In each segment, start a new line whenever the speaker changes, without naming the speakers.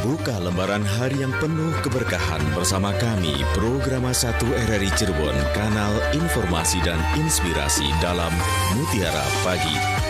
Buka lembaran hari yang penuh keberkahan bersama kami, Programa 1 RRI Cirebon, kanal informasi dan inspirasi dalam Mutiara Pagi.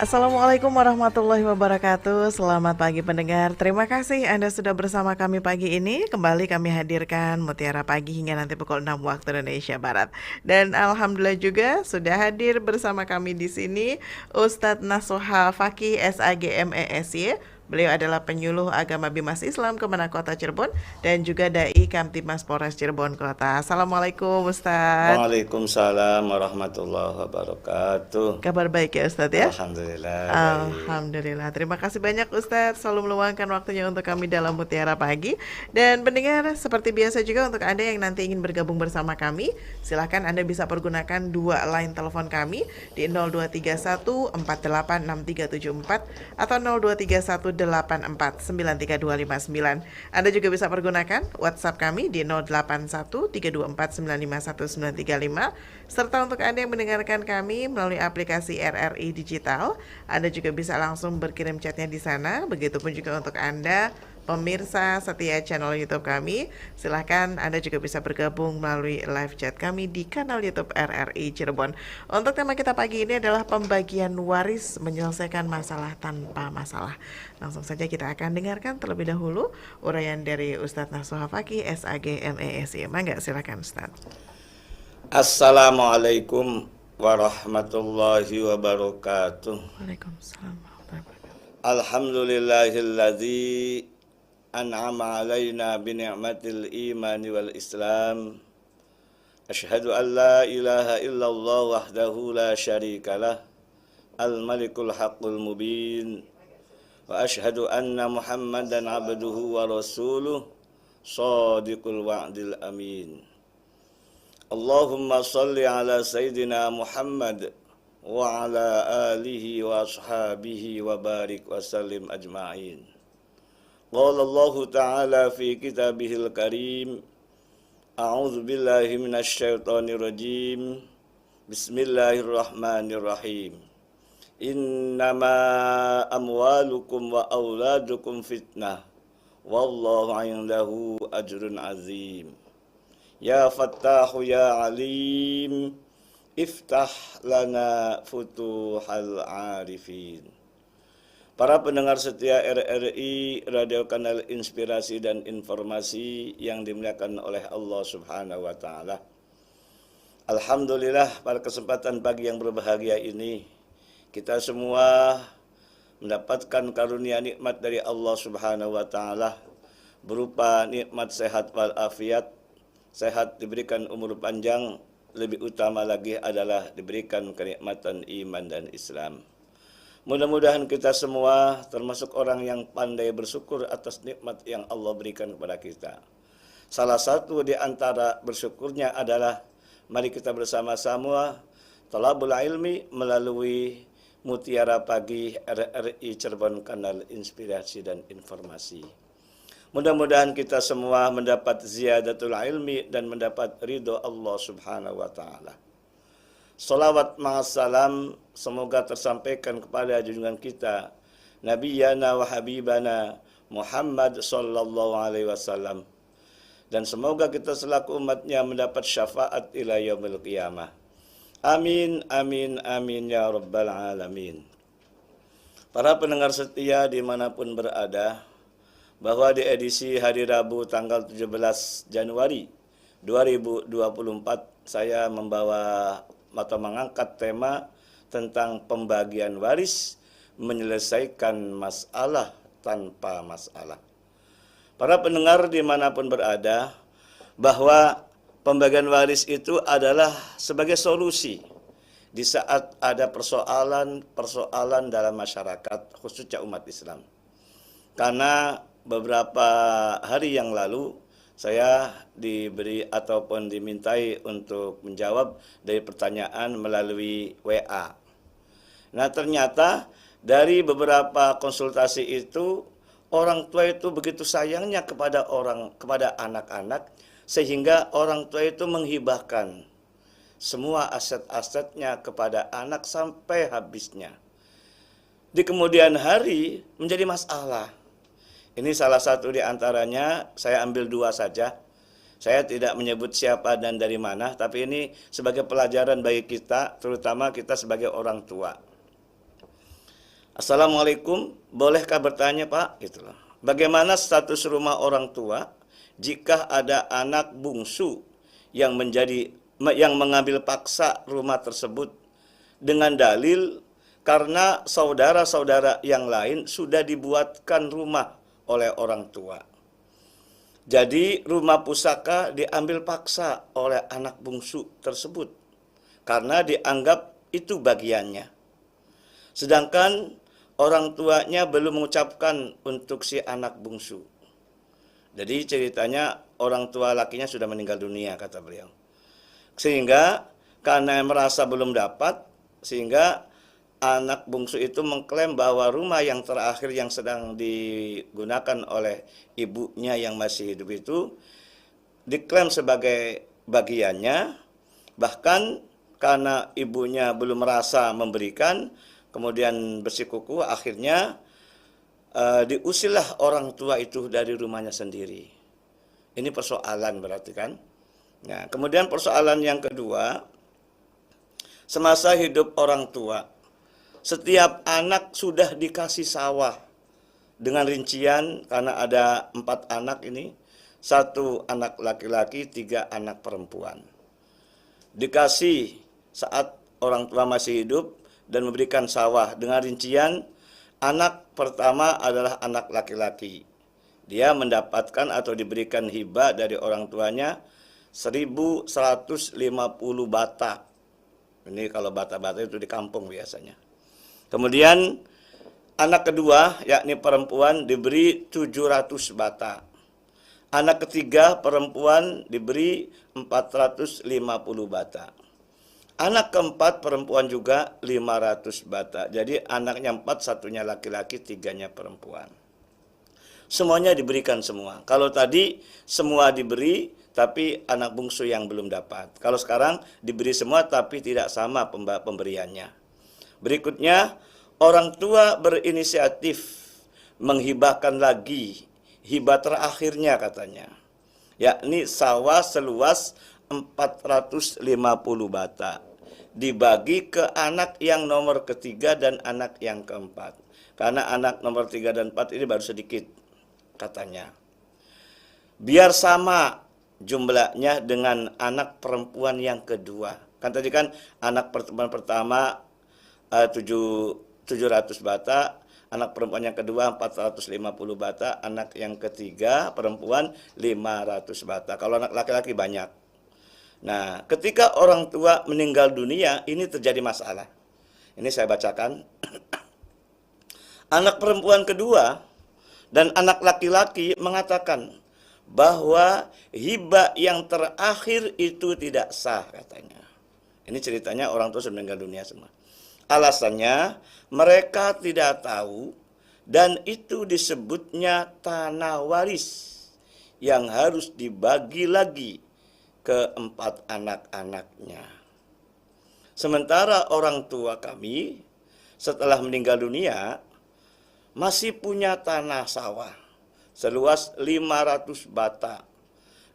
Assalamualaikum warahmatullahi wabarakatuh. Selamat pagi pendengar. Terima kasih Anda sudah bersama kami pagi ini. Kembali kami hadirkan Mutiara Pagi hingga nanti pukul 6 waktu Indonesia Barat. Dan alhamdulillah juga sudah hadir bersama kami di sini Ustadz Nasuha Fakih SAG MESY. Beliau adalah penyuluh agama Bimas Islam Kemenak Kota Cirebon dan juga Dai Kamtibmas Polres Cirebon Kota. Assalamualaikum Ustadz.
Waalaikumsalam warahmatullahi wabarakatuh.
Kabar baik ya Ustadz ya?
Alhamdulillah.
Alhamdulillah. Terima kasih banyak Ustadz selalu meluangkan waktunya untuk kami dalam Mutiara Pagi. Dan pendengar, seperti biasa juga untuk Anda yang nanti ingin bergabung bersama kami, silakan Anda bisa pergunakan dua line telepon kami di 0231 486374 atau 0231 849329. Anda juga bisa pergunakan WhatsApp kami di 081324951935. Serta untuk Anda yang mendengarkan kami melalui aplikasi RRI Digital, Anda juga bisa langsung berkirim chatnya di sana. Begitupun juga untuk Anda pemirsa setia channel YouTube kami, silahkan Anda juga bisa bergabung melalui live chat kami di kanal YouTube RRI Cirebon. Untuk tema kita pagi ini adalah pembagian waris menyelesaikan masalah tanpa masalah. Langsung saja kita akan dengarkan terlebih dahulu uraian dari Ustadz Nasuha Fakih SAG MESY. Mangga silakan Ustadz.
Assalamualaikum warahmatullahi wabarakatuh.
Waalaikumsalam warahmatullahi wabarakatuh.
Alhamdulillahilladzi an'ama alaina bini'matil imani wal islam. Ashhadu an la ilaha illallah wahdahu la syarikalah, al-malikul haqqul mubin. Wa ashhadu anna Muhammadan abduhu wa rasuluh, shadiqul wa'dil amin. Allahumma salli ala Sayyidina Muhammad wa ala alihi wa ashabihi wa barik wa sallim ajma'in. Qala Allah Ta'ala fi kitabihil karim, a'udzu billahi minasy syaithanir rajim. Bismillahirrahmanirrahim. Innama amwalukum wa auladukum fitnah, wallahu 'indahu ajrun azim. Ya Fattahu ya Alim, iftah lana futuhal arifin. Para pendengar setia RRI, Radio Kanal Inspirasi dan Informasi yang dimuliakan oleh Allah Subhanahu wa Ta'ala. Alhamdulillah, pada kesempatan pagi yang berbahagia ini, kita semua mendapatkan karunia nikmat dari Allah Subhanahu wa Ta'ala berupa nikmat sehat walafiat. Sehat diberikan umur panjang, lebih utama lagi adalah diberikan kenikmatan iman dan Islam. Mudah-mudahan kita semua termasuk orang yang pandai bersyukur atas nikmat yang Allah berikan kepada kita. Salah satu di antara bersyukurnya adalah mari kita bersama-sama thalabul ilmi melalui Mutiara Pagi RRI Cirebon Kanal Inspirasi dan Informasi. Mudah-mudahan kita semua mendapat ziyadatul ilmi dan mendapat ridho Allah Subhanahu wa Ta'ala. Salawat ma'assalam semoga tersampaikan kepada junjungan kita Nabiyana wa Habibana Muhammad sallallahu alaihi wasallam, dan semoga kita selaku umatnya mendapat syafaat ila yaumil qiyamah. Amin amin amin ya rabbal alamin. Para pendengar setia dimanapun berada, bahwa di edisi hari Rabu tanggal 17 Januari 2024 saya membawa atau mengangkat tema tentang pembagian waris menyelesaikan masalah tanpa masalah. Para pendengar dimanapun berada, bahwa pembagian waris itu adalah sebagai solusi di saat ada persoalan dalam masyarakat, khususnya umat Islam. Karena beberapa hari yang lalu saya diberi ataupun dimintai untuk menjawab dari pertanyaan melalui WA. Nah, ternyata dari beberapa konsultasi itu, orang tua itu begitu sayangnya kepada anak-anak, sehingga orang tua itu menghibahkan semua aset-asetnya kepada anak sampai habisnya. Di kemudian hari menjadi masalah. Ini salah satu di antaranya, saya ambil dua saja. Saya tidak menyebut siapa dan dari mana, tapi ini sebagai pelajaran bagi kita, terutama kita sebagai orang tua. Assalamualaikum, bolehkah bertanya Pak? Gitu loh. Bagaimana status rumah orang tua jika ada anak bungsu yang mengambil paksa rumah tersebut dengan dalil karena saudara-saudara yang lain sudah dibuatkan rumah oleh orang tua. Jadi rumah pusaka diambil paksa oleh anak bungsu tersebut karena dianggap itu bagiannya. Sedangkan orang tuanya belum mengucapkan untuk si anak bungsu. Jadi ceritanya orang tua lakinya sudah meninggal dunia, kata beliau. Sehingga karena merasa belum dapat, sehingga anak bungsu itu mengklaim bahwa rumah yang terakhir yang sedang digunakan oleh ibunya yang masih hidup itu diklaim sebagai bagiannya. Bahkan karena ibunya belum merasa memberikan, kemudian bersikukuh, akhirnya diusirlah orang tua itu dari rumahnya sendiri. Ini persoalan berarti kan. Nah, kemudian persoalan yang kedua, semasa hidup orang tua, setiap anak sudah dikasih sawah dengan rincian karena ada 4 anak ini, 1 anak laki-laki, 3 anak perempuan. Dikasih saat orang tua masih hidup dan memberikan sawah dengan rincian anak pertama adalah anak laki-laki. Dia mendapatkan atau diberikan hibah dari orang tuanya 1.150 bata. Ini kalau bata-bata itu di kampung biasanya. Kemudian anak kedua yakni perempuan diberi 700 bata. Anak ketiga perempuan diberi 450 bata. Anak keempat perempuan juga 500 bata. Jadi anaknya 4, satunya laki-laki, 3-nya perempuan. Semuanya diberikan semua. Kalau tadi semua diberi, tapi anak bungsu yang belum dapat. Kalau sekarang diberi semua tapi tidak sama pemberiannya. Berikutnya, orang tua berinisiatif menghibahkan lagi hibah terakhirnya katanya, yakni sawah seluas 450 bata, dibagi ke anak yang nomor ketiga dan anak yang keempat. Karena anak nomor 3 dan 4 ini baru sedikit katanya. Biar sama jumlahnya dengan anak perempuan yang kedua. Kan tadi kan anak perempuan pertama 700 bata, anak perempuan yang kedua 450 bata, anak yang ketiga perempuan 500 bata. Kalau anak laki-laki banyak. Nah, ketika orang tua meninggal dunia, ini terjadi masalah. Ini saya bacakan. Anak perempuan kedua dan anak laki-laki mengatakan bahwa hibah yang terakhir itu tidak sah katanya. Ini ceritanya orang tua sudah meninggal dunia semua. Alasannya mereka tidak tahu dan itu disebutnya tanah waris yang harus dibagi lagi ke 4 anak-anaknya. Sementara orang tua kami setelah meninggal dunia masih punya tanah sawah seluas 500 bata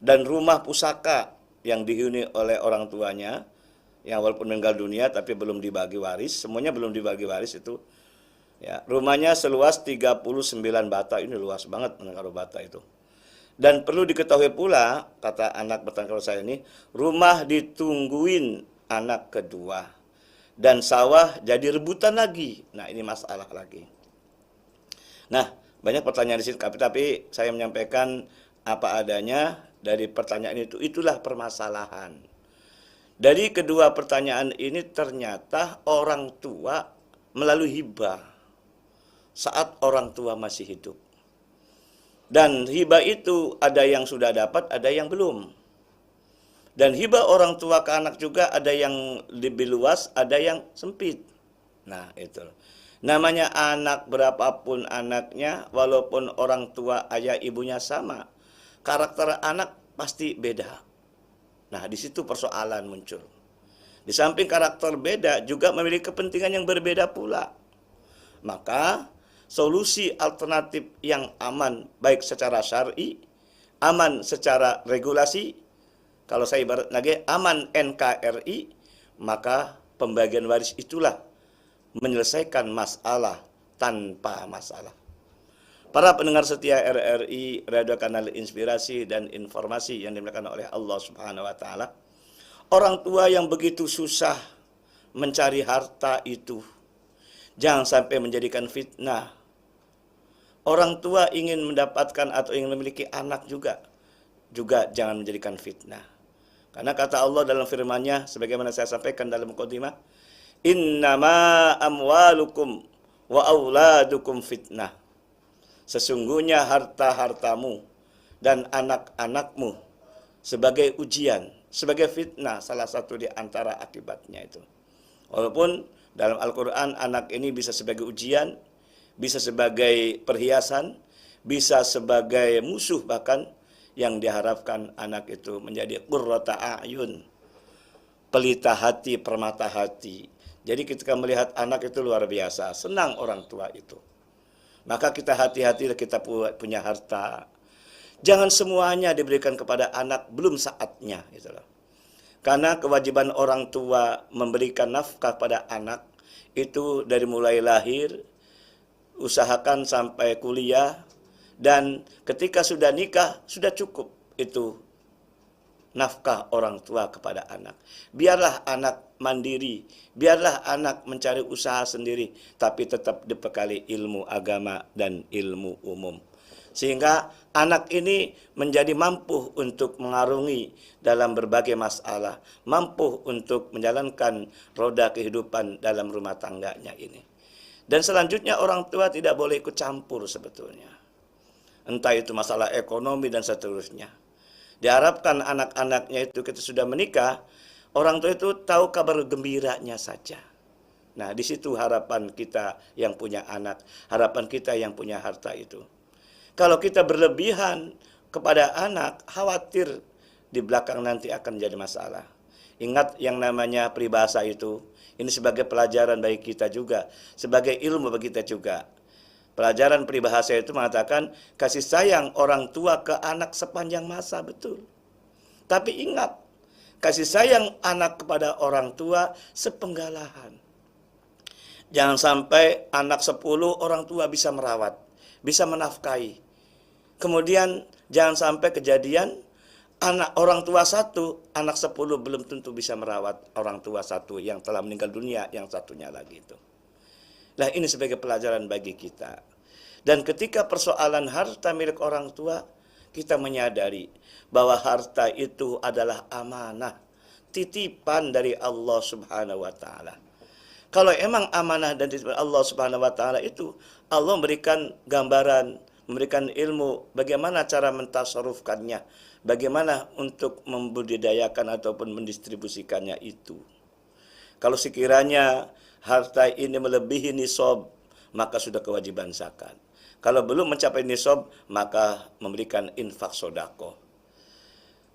dan rumah pusaka yang dihuni oleh orang tuanya yang walaupun meninggal dunia tapi belum dibagi waris, semuanya belum dibagi waris itu. Ya, rumahnya seluas 39 bata, ini luas banget kalau bata itu. Dan perlu diketahui pula, kata anak bertanya kepada saya ini, rumah ditungguin anak kedua. Dan sawah jadi rebutan lagi. Nah, ini masalah lagi. Nah, banyak pertanyaan di sini, tapi saya menyampaikan apa adanya dari pertanyaan itu. Itulah permasalahan. Dari kedua pertanyaan ini ternyata orang tua melalui hibah saat orang tua masih hidup. Dan hibah itu ada yang sudah dapat, ada yang belum. Dan hibah orang tua ke anak juga ada yang lebih luas, ada yang sempit. Nah, itu. Namanya anak berapapun anaknya, walaupun orang tua ayah ibunya sama, karakter anak pasti beda. Nah, di situ persoalan muncul. Di samping karakter beda, juga memiliki kepentingan yang berbeda pula. Maka solusi alternatif yang aman, baik secara syar'i, aman secara regulasi, kalau saya ibarat lagi, aman NKRI, maka pembagian waris itulah menyelesaikan masalah tanpa masalah. Para pendengar setia RRI, Radio Kanal Inspirasi dan Informasi yang dimuliakan oleh Allah Subhanahu wa taala. Orang tua yang begitu susah mencari harta itu jangan sampai menjadikan fitnah. Orang tua ingin mendapatkan atau ingin memiliki anak juga jangan menjadikan fitnah. Karena kata Allah dalam firman-Nya sebagaimana saya sampaikan dalam mukadimah, innama amwalukum wa auladukum fitnah. Sesungguhnya harta-hartamu dan anak-anakmu sebagai ujian, sebagai fitnah, salah satu di antara akibatnya itu. Walaupun dalam Al-Quran anak ini bisa sebagai ujian, bisa sebagai perhiasan, bisa sebagai musuh bahkan, yang diharapkan anak itu menjadi qurrata a'yun, pelita hati, permata hati. Jadi ketika melihat anak itu luar biasa, senang orang tua itu. Maka kita hati-hati kita punya harta. Jangan semuanya diberikan kepada anak, belum saatnya. Gitu loh. Karena kewajiban orang tua memberikan nafkah pada anak, itu dari mulai lahir, usahakan sampai kuliah, dan ketika sudah nikah, sudah cukup itu nafkah orang tua kepada anak. Biarlah anak mandiri, biarlah anak mencari usaha sendiri, tapi tetap dibekali ilmu agama dan ilmu umum. Sehingga anak ini menjadi mampu untuk mengarungi dalam berbagai masalah, mampu untuk menjalankan roda kehidupan dalam rumah tangganya ini. Dan selanjutnya orang tua tidak boleh ikut campur sebetulnya. Entah itu masalah ekonomi dan seterusnya. Diharapkan anak-anaknya itu kita sudah menikah, orang tua itu tahu kabar gembiranya saja. Nah, di situ harapan kita yang punya anak, harapan kita yang punya harta itu. Kalau kita berlebihan kepada anak, khawatir di belakang nanti akan jadi masalah. Ingat yang namanya peribahasa itu, ini sebagai pelajaran bagi kita juga, sebagai ilmu bagi kita juga. Pelajaran peribahasa itu mengatakan kasih sayang orang tua ke anak sepanjang masa, betul. Tapi ingat, kasih sayang anak kepada orang tua sepenggalahan. Jangan sampai anak 10 orang tua bisa merawat, bisa menafkahi. Kemudian jangan sampai kejadian anak orang tua 1, anak 10 belum tentu bisa merawat orang tua 1 yang telah meninggal dunia, yang satunya lagi itu. Nah, ini sebagai pelajaran bagi kita. Dan ketika persoalan harta milik orang tua, kita menyadari bahwa harta itu adalah amanah, titipan dari Allah Subhanahu wa taala. Kalau emang amanah dan titipan Allah Subhanahu wa taala itu, Allah memberikan gambaran, memberikan ilmu bagaimana cara mentasarrufkannya, bagaimana untuk membudidayakan ataupun mendistribusikannya itu. Kalau sekiranya harta ini melebihi nisab, maka sudah kewajiban zakat. Kalau belum mencapai nisab, maka memberikan infak sedekah.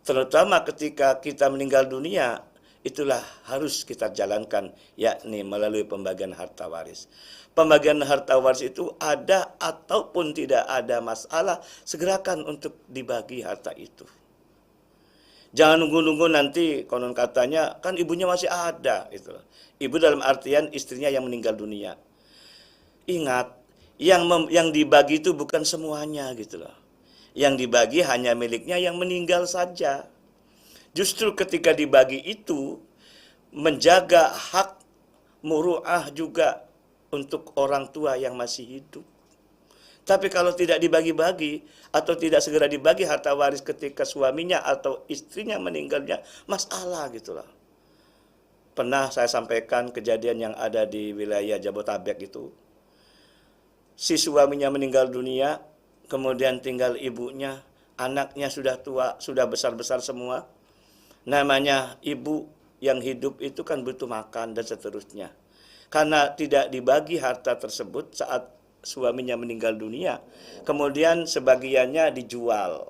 Terutama ketika kita meninggal dunia, itulah harus kita jalankan, yakni melalui pembagian harta waris. Pembagian harta waris itu ada ataupun tidak ada masalah, segerakan untuk dibagi harta itu. Jangan nunggu-nunggu nanti konon katanya kan ibunya masih ada gitu. Ibu dalam artian istrinya yang meninggal dunia. Ingat, yang dibagi itu bukan semuanya gitu loh. Yang dibagi hanya miliknya yang meninggal saja. Justru ketika dibagi itu menjaga hak muru'ah juga untuk orang tua yang masih hidup. Tapi kalau tidak dibagi-bagi atau tidak segera dibagi harta waris ketika suaminya atau istrinya meninggalnya, masalah gitulah. Pernah saya sampaikan kejadian yang ada di wilayah Jabotabek itu. Si suaminya meninggal dunia, kemudian tinggal ibunya, anaknya sudah tua, sudah besar-besar semua. Namanya ibu yang hidup itu kan butuh makan dan seterusnya. Karena tidak dibagi harta tersebut saat suaminya meninggal dunia, kemudian sebagiannya dijual.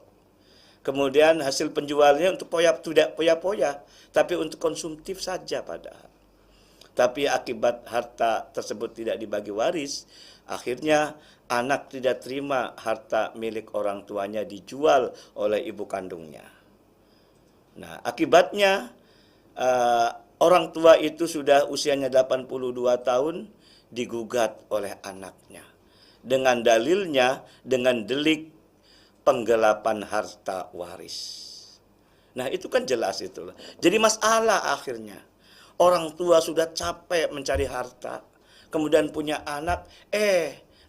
Kemudian hasil penjualnya untuk tidak poya-poya, tapi untuk konsumtif saja padahal. Tapi akibat harta tersebut tidak dibagi waris, akhirnya anak tidak terima harta milik orang tuanya dijual oleh ibu kandungnya. Nah, akibatnya orang tua itu sudah usianya 82 tahun digugat oleh anaknya. Dengan dalilnya, dengan delik penggelapan harta waris. Nah, itu kan jelas itulah. Jadi masalah akhirnya. Orang tua sudah capek mencari harta, kemudian punya anak,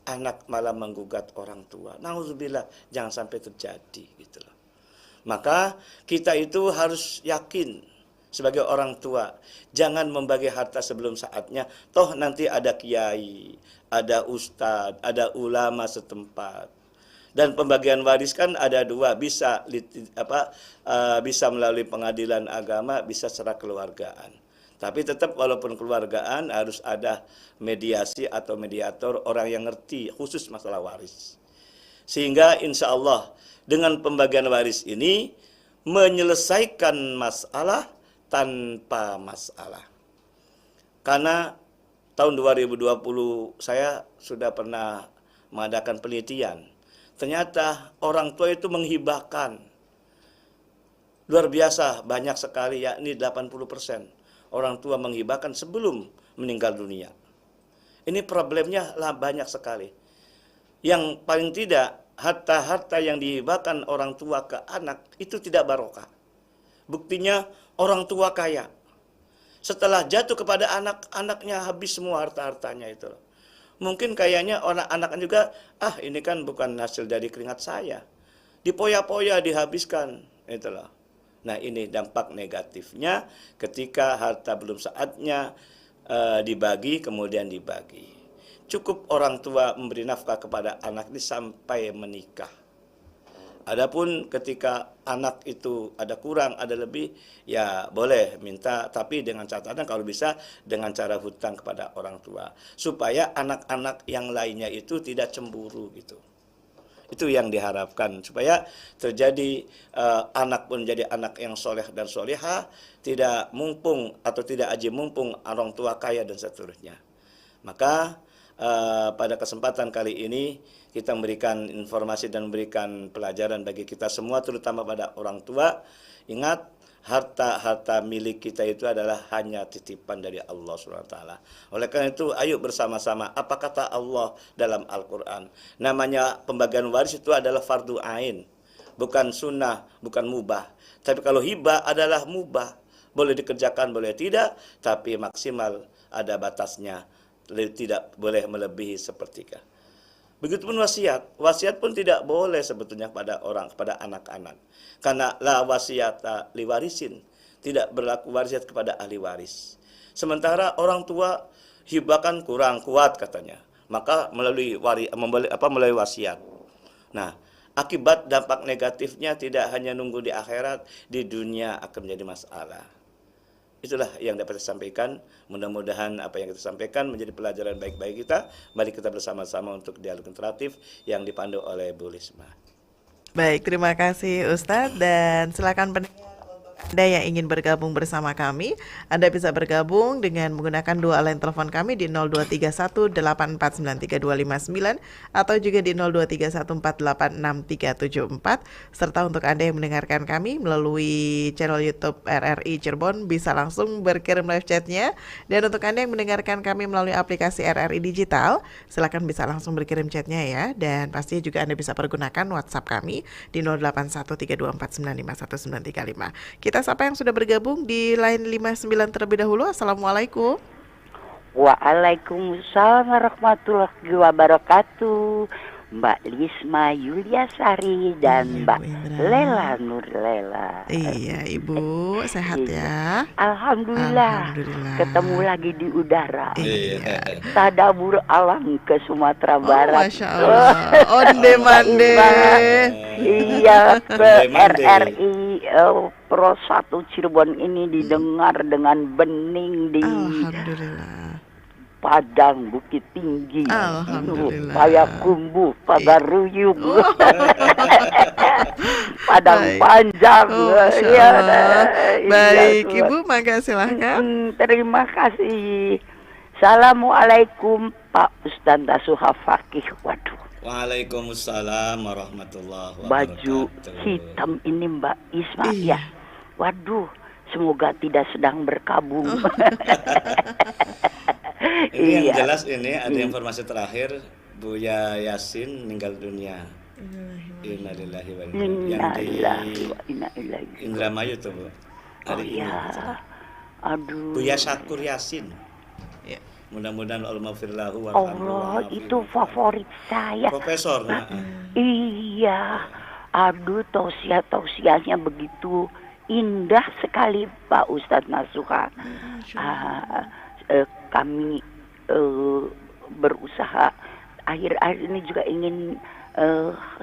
anak malah menggugat orang tua. Nauzubillah, jangan sampai terjadi gitu loh. Maka kita itu harus yakin sebagai orang tua, jangan membagi harta sebelum saatnya. Toh nanti ada kiai, ada ustadz, ada ulama setempat. Dan pembagian waris kan ada dua, bisa bisa melalui pengadilan agama, bisa secara keluargaan. Tapi tetap walaupun keluargaan harus ada mediasi atau mediator, orang yang ngerti khusus masalah waris. Sehingga insya Allah dengan pembagian waris ini menyelesaikan masalah tanpa masalah. Karena tahun 2020 saya sudah pernah mengadakan penelitian. Ternyata orang tua itu menghibahkan luar biasa banyak sekali, yakni 80% orang tua menghibahkan sebelum meninggal dunia. Ini problemnya lah banyak sekali. Yang paling tidak harta-harta yang dihibahkan orang tua ke anak itu tidak barokah. Buktinya orang tua kaya, setelah jatuh kepada anak-anaknya habis semua harta-hartanya itu. Mungkin kayaknya anak-anak juga, ini kan bukan hasil dari keringat saya. Dipoya-poya, dihabiskan. Itulah. Nah, ini dampak negatifnya ketika harta belum saatnya dibagi, kemudian dibagi. Cukup orang tua memberi nafkah kepada anak ini sampai menikah. Adapun ketika anak itu ada kurang, ada lebih, ya boleh minta, tapi dengan catatan kalau bisa dengan cara hutang kepada orang tua. Supaya anak-anak yang lainnya itu tidak cemburu gitu. Itu yang diharapkan, supaya terjadi anak pun jadi anak yang soleh dan soleha, tidak mumpung atau tidak aji mumpung orang tua kaya dan seterusnya. Maka pada kesempatan kali ini kita memberikan informasi dan memberikan pelajaran bagi kita semua, terutama pada orang tua. Ingat, harta-harta milik kita itu adalah hanya titipan dari Allah SWT. Oleh karena itu, ayo bersama-sama. Apa kata Allah dalam Al-Quran? Namanya pembagian waris itu adalah fardu ain, bukan sunnah, bukan mubah. Tapi kalau hibah adalah mubah, boleh dikerjakan, boleh tidak, tapi maksimal ada batasnya. Tidak boleh melebihi sepertiga. Begitupun wasiat pun tidak boleh sebetulnya kepada anak-anak. Karena la wasiyata liwarisin, tidak berlaku wasiat kepada ahli waris. Sementara orang tua hibahkan kurang kuat katanya, maka melalui wasiat. Nah, akibat dampak negatifnya tidak hanya nunggu di akhirat, di dunia akan menjadi masalah. Itulah yang dapat saya sampaikan. Mudah-mudahan apa yang kita sampaikan menjadi pelajaran baik bagi kita. Mari kita bersama-sama untuk dialog interaktif yang dipandu oleh Bu Lisma.
Baik, terima kasih Ustadz, dan silakan pendengar Anda yang ingin bergabung bersama kami, Anda bisa bergabung dengan menggunakan dua line telepon kami di 0231849329 atau juga di 0231486374, serta untuk Anda yang mendengarkan kami melalui channel YouTube RRI Cirebon bisa langsung berkirim live chatnya, dan untuk Anda yang mendengarkan kami melalui aplikasi RRI Digital, silakan bisa langsung berkirim chatnya ya, dan pastinya juga Anda bisa pergunakan WhatsApp kami di 081324951935. Kita siapa yang sudah bergabung di line 59 terlebih dahulu. Assalamualaikum.
Waalaikumsalam warahmatullahi wabarakatuh. Mbak Lisma Yuliasari dan Mbak Lela Nurlela.
Iya, Ibu, sehat ya?
Alhamdulillah. Ketemu lagi di udara.
Iya.
Tadabur alam ke Sumatera Barat.
Masya Allah. Onde mande.
Iya, ke RRI Pro 1 Cirebon ini didengar dengan bening di
Alhamdulillah.
padang, bukit tinggi,
Alhamdulillah.
Payakumbuh, Pagaruyung, padang
Baik.
panjang.
Masya
Ya,
Allah.
iya,
Baik,
Tuhan.
Ibu, mangga silahkan.
Terima kasih. Assalamualaikum Pak Ustadz Nasuha Fakih. Waduh,
Waalaikumsalam warahmatullahi
baju
wabarakatuh.
hitam ini Mbak Isma
Iya.
ya. Waduh, semoga tidak sedang berkabung.
Ini yang
Iya.
jelas ini ada informasi terakhir Buya Yasin meninggal dunia. Innalillahi wa inna ilaihi yang di
Innalillahi wa inna ilaihi.
Indramayu tuh Bu.
Oh
Hari ini.
ya. Aduh.
Buya Syakur Yasin.
Ya.
Mudah-mudahan Allah maghfirlahu
Allah, itu favorit saya.
Profesor.
Iya. Aduh, tausiah-tausiahnya begitu indah sekali Pak Ustadz Nasuha. Kami berusaha akhir-akhir ini juga ingin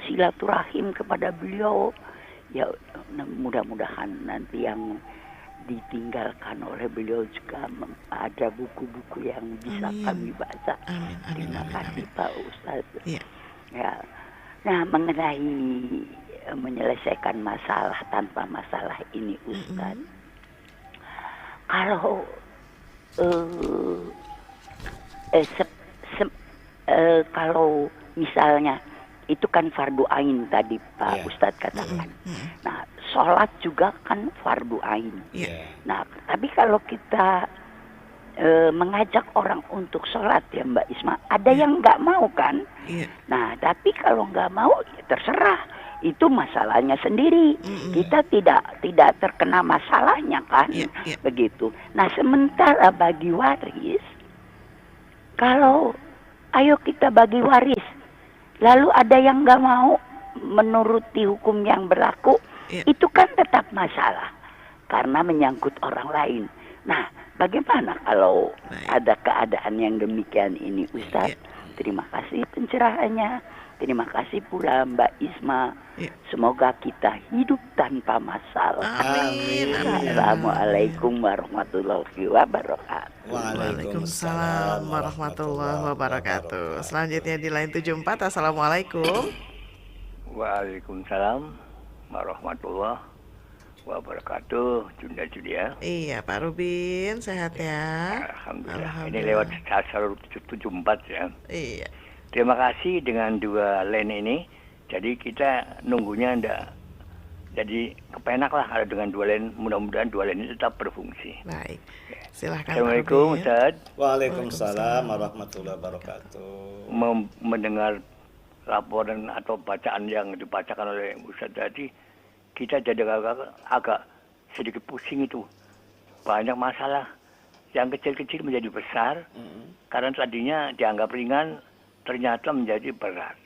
silaturahim kepada beliau. Ya, mudah-mudahan nanti yang ditinggalkan oleh beliau juga ada buku-buku yang bisa kami baca. Terima kasih Pak Ustadz.
Iya.
Ya. Nah, mengenai menyelesaikan masalah tanpa masalah ini Ustadz, kalau kalau misalnya itu kan fardu ain tadi Pak Ustadz katakan. Nah, sholat juga kan fardu ain. Nah, tapi kalau kita mengajak orang untuk sholat ya Mbak Isma, ada yang nggak mau kan? Nah, tapi kalau nggak mau ya terserah, itu masalahnya sendiri. Kita tidak terkena masalahnya kan, begitu. Nah, sementara bagi waris, kalau ayo kita bagi waris, lalu ada yang nggak mau menuruti hukum yang berlaku, itu kan tetap masalah karena menyangkut orang lain. Nah, bagaimana kalau ada keadaan yang demikian ini, Ustadz? Terima kasih pencerahannya. Terima kasih pula Mbak Isma. Semoga kita hidup tanpa masalah.
Amin.
Assalamualaikum warahmatullahi wabarakatuh.
Waalaikumsalam warahmatullahi wabarakatuh. Selanjutnya di line 74. Assalamualaikum.
Waalaikumsalam warahmatullahi wabarakatuh. Junda Julia.
Iya, Pak Rubin, sehat ya?
Alhamdulillah. Ini lewat 174 ya.
Iya.
Terima kasih dengan dua line ini. Jadi kita nunggunya ndak. Jadi kepenak lah kalau dengan dua line. Mudah-mudahan dua line ini tetap berfungsi.
Baik. Silahkan.
Assalamualaikum Ustaz.
Waalaikumsalam warahmatullahi wabarakatuh.
Mendengar laporan atau bacaan yang dibacakan oleh Ustaz tadi, kita jadi agak sedikit pusing itu. Banyak masalah yang kecil-kecil menjadi besar, karena tadinya dianggap ringan, ternyata menjadi berat.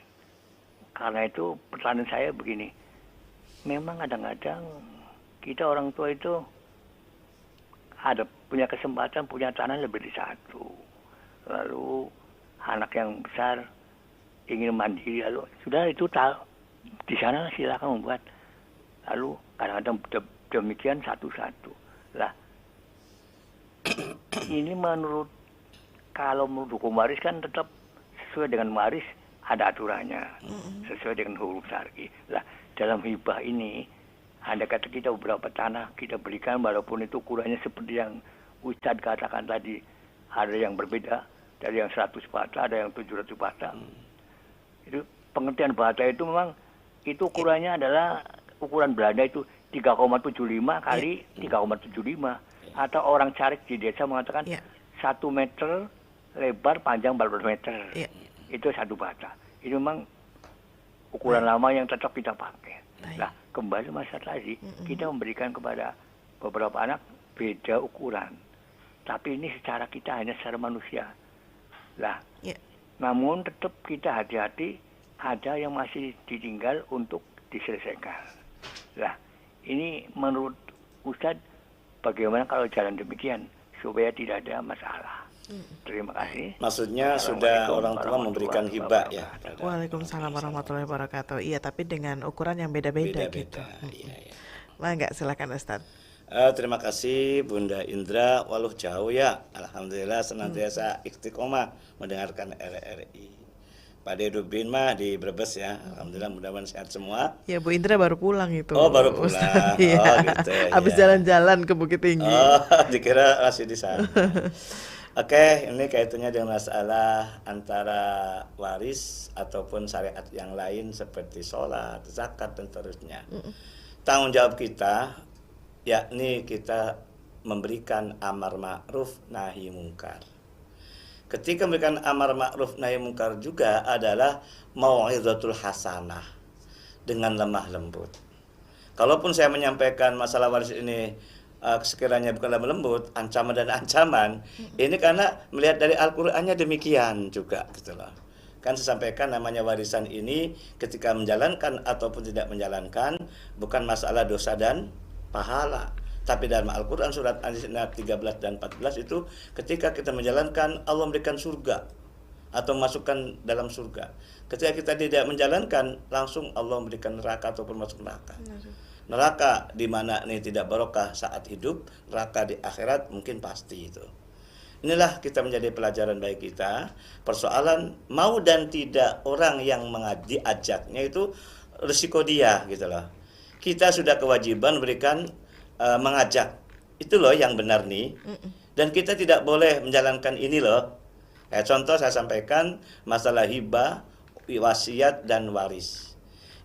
Karena itu pertanyaan saya begini, memang kadang-kadang kita orang tua itu ada punya kesempatan, punya tanah lebih dari satu. Lalu anak yang besar ingin mandiri, lalu sudah itu tahu di sana silakan membuat. Lalu kadang-kadang demikian satu-satu. Lah, ini kalau menurut hukum waris kan tetap sesuai dengan waris, ada aturannya, sesuai dengan hukum syar'i. Lah, dalam hibah ini, ada kata kita beberapa tanah kita berikan, walaupun itu ukurannya seperti yang Ustadz katakan tadi, ada yang berbeda, dari yang 100 bata, ada yang 700 bata. Itu pengertian bata itu memang, itu ukurannya adalah, ukuran Belanda itu 3,75 kali 3,75. Atau orang Carik di desa mengatakan 1 meter lebar, panjang 14 meter. Itu 1 bata. Ini memang ukuran lama yang tetap kita pakai. Nah, kembali masa tadi, kita memberikan kepada beberapa anak beda ukuran. Tapi ini secara kita hanya secara manusia. Lah, namun tetap kita hati-hati, ada yang masih ditinggal untuk diselesaikan. Lah, ini menurut Ustadz, bagaimana kalau jalan demikian supaya tidak ada masalah? Terima kasih.
Maksudnya sudah orang tua memberikan hibah ya.
Waalaikumsalam warahmatullahi wabarakatuh. Iya, tapi dengan ukuran yang beda-beda gitu.
Iya.
Mangga, silakan Ustaz.
Terima kasih Bunda Indra, walau jauh ya. Alhamdulillah senantiasa istiqomah mendengarkan RRI. Pak Dedubin mah di Brebes ya. Alhamdulillah mudah-mudahan sehat semua.
Ya Bu Indra baru pulang itu.
Oh baru pulang.
Ustaz.
Oh
Iya.
gitu
Habis
ya.
jalan-jalan ke Bukit Tinggi.
Oh dikira masih di sana. Oke, ini kaitannya dengan masalah antara waris ataupun syariat yang lain seperti sholat, zakat dan seterusnya. Tanggung jawab kita yakni kita memberikan amar ma'ruf nahi mungkar. Ketika memberikan amar ma'ruf nahi mungkar juga adalah mau'izatul hasanah dengan lemah lembut. Kalaupun saya menyampaikan masalah waris ini sekiranya bukan lemah lembut, ancaman dan ancaman, ini karena melihat dari Al-Qur'annya demikian juga gitu loh. Kan saya sampaikan namanya warisan ini ketika menjalankan ataupun tidak menjalankan bukan masalah dosa dan pahala. Tapi dalam Al-Quran surat An-Nisa 13 dan 14 itu ketika kita menjalankan Allah memberikan surga atau masukkan dalam surga. Ketika kita tidak menjalankan langsung Allah memberikan neraka ataupun masuk neraka. Neraka di mana ini tidak barokah saat hidup, neraka di akhirat mungkin pasti itu. Inilah kita menjadi pelajaran bagi kita. Persoalan mau dan tidak orang yang ajaknya itu risiko dia gitu loh. Kita sudah kewajiban berikan mengajak. Itu loh yang benar nih. Dan kita tidak boleh menjalankan ini loh. Kayak contoh saya sampaikan masalah hibah, wasiat dan waris.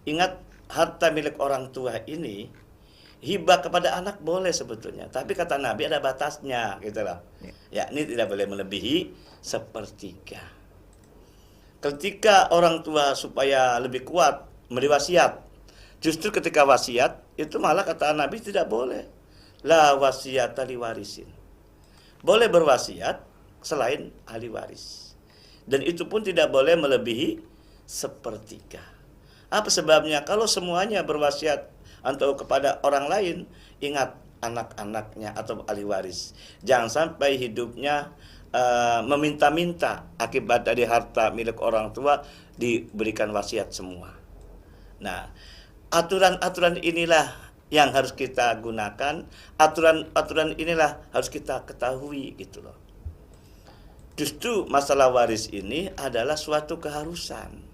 Ingat harta milik orang tua ini hibah kepada anak boleh sebetulnya, tapi kata Nabi ada batasnya gitu loh. Ya, ini tidak boleh melebihi sepertiga. Ketika orang tua supaya lebih kuat memberi wasiat, justru ketika wasiat itu malah kata Nabi tidak boleh. La wasiyata li warisin. Boleh berwasiat selain ahli waris. Dan itu pun tidak boleh melebihi sepertiga. Apa sebabnya? Kalau semuanya berwasiat atau kepada orang lain, ingat anak-anaknya atau ahli waris. Jangan sampai hidupnya meminta-minta akibat dari harta milik orang tua diberikan wasiat semua. Nah, aturan-aturan inilah yang harus kita gunakan, aturan-aturan inilah harus kita ketahui gitu loh. Justru masalah waris ini adalah suatu keharusan.